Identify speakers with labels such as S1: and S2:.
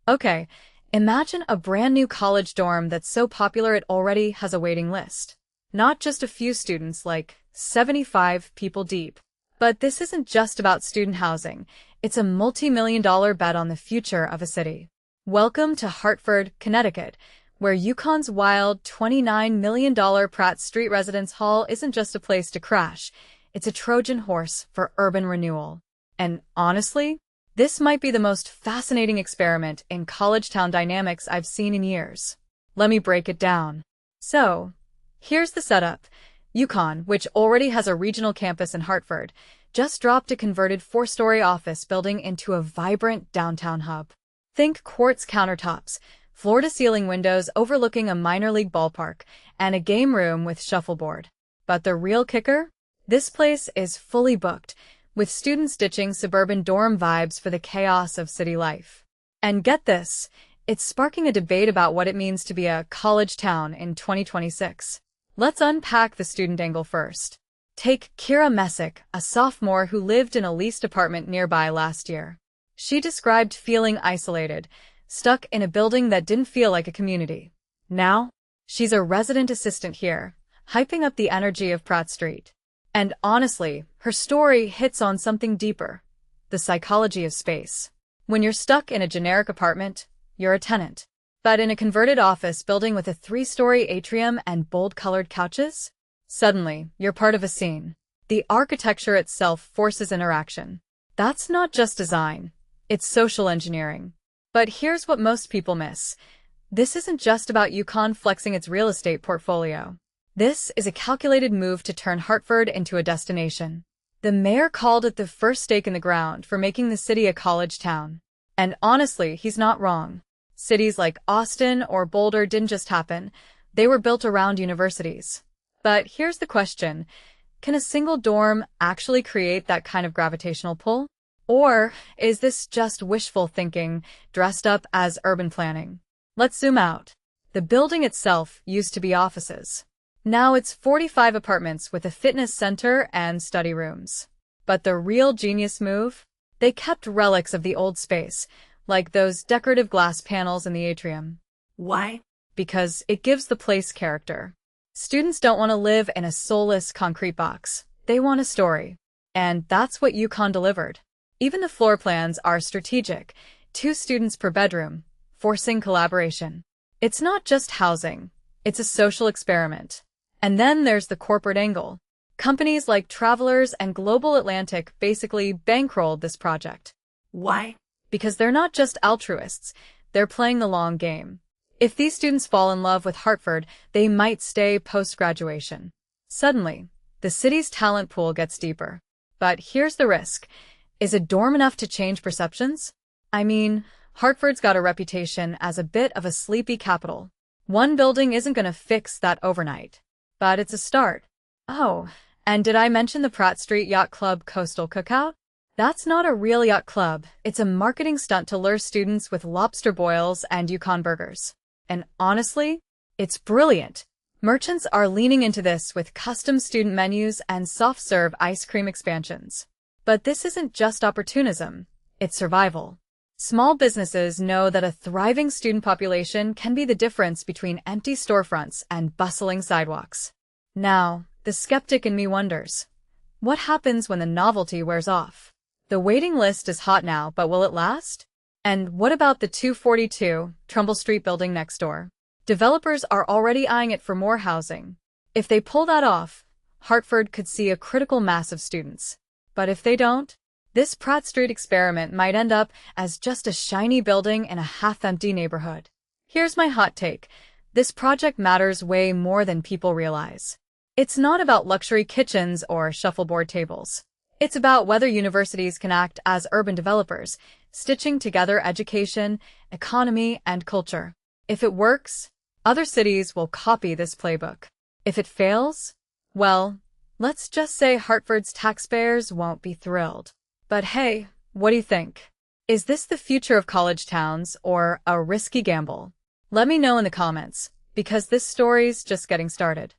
S1: Okay, imagine a brand new college dorm that's so popular it already has a waiting list. Not just a few students, like 75 people deep. But this isn't just about student housing. It's a multi-million-dollar bet on the future of a city. Welcome to Hartford, Connecticut, where UConn's wild $29 million Pratt Street Residence Hall isn't just a place to crash. It's a Trojan horse for urban renewal. And honestly, this might be the most fascinating experiment in college town dynamics I've seen in years. Let me break it down. So, here's the setup. UConn, which already has a regional campus in Hartford, just dropped a converted 4-story office building into a vibrant downtown hub. Think quartz countertops, floor-to-ceiling windows overlooking a minor league ballpark, and a game room with shuffleboard. But the real kicker? This place is fully booked, with students ditching suburban dorm vibes for the chaos of city life. And get this, it's sparking a debate about what it means to be a college town in 2026. Let's unpack the student angle first. Take Kira Messick, a sophomore who lived in a leased apartment nearby last year. She described feeling isolated, stuck in a building that didn't feel like a community. Now, she's a resident assistant here, hyping up the energy of Pratt Street. And honestly, her story hits on something deeper: the psychology of space. When you're stuck in a generic apartment, you're a tenant. But in a converted office building with a 3-story atrium and bold-colored couches, suddenly, you're part of a scene. The architecture itself forces interaction. That's not just design, it's social engineering. But here's what most people miss. This isn't just about UConn flexing its real estate portfolio. This is a calculated move to turn Hartford into a destination. The mayor called it the first stake in the ground for making the city a college town. And honestly, he's not wrong. Cities like Austin or Boulder didn't just happen, they were built around universities. But here's the question: can a single dorm actually create that kind of gravitational pull? Or is this just wishful thinking dressed up as urban planning? Let's zoom out. The building itself used to be offices. Now it's 45 apartments with a fitness center and study rooms. But the real genius move? They kept relics of the old space, like those decorative glass panels in the atrium.
S2: Why?
S1: Because it gives the place character. Students don't want to live in a soulless concrete box. They want a story. And that's what UConn delivered. Even the floor plans are strategic: 2 students per bedroom, forcing collaboration. It's not just housing, it's a social experiment. And then there's the corporate angle. Companies like Travelers and Global Atlantic basically bankrolled this project.
S2: Why?
S1: Because they're not just altruists, they're playing the long game. If these students fall in love with Hartford, they might stay post-graduation. Suddenly, the city's talent pool gets deeper. But here's the risk. Is a dorm enough to change perceptions? I mean, Hartford's got a reputation as a bit of a sleepy capital. One building isn't going to fix that overnight. But it's a start. Oh, and did I mention the Pratt Street Yacht Club Coastal Cookout? That's not a real yacht club. It's a marketing stunt to lure students with lobster boils and UConn burgers. And honestly, it's brilliant. Merchants are leaning into this with custom student menus and soft-serve ice cream expansions. But this isn't just opportunism, it's survival. Small businesses know that a thriving student population can be the difference between empty storefronts and bustling sidewalks. Now, the skeptic in me wonders, what happens when the novelty wears off? The waiting list is hot now, but will it last? And what about the 242 Trumbull Street building next door? Developers are already eyeing it for more housing. If they pull that off, Hartford could see a critical mass of students. But if they don't, this Pratt Street experiment might end up as just a shiny building in a half-empty neighborhood. Here's my hot take. This project matters way more than people realize. It's not about luxury kitchens or shuffleboard tables. It's about whether universities can act as urban developers, stitching together education, economy, and culture. If it works, other cities will copy this playbook. If it fails, well, let's just say Hartford's taxpayers won't be thrilled. But hey, what do you think? Is this the future of college towns or a risky gamble? Let me know in the comments, because this story's just getting started.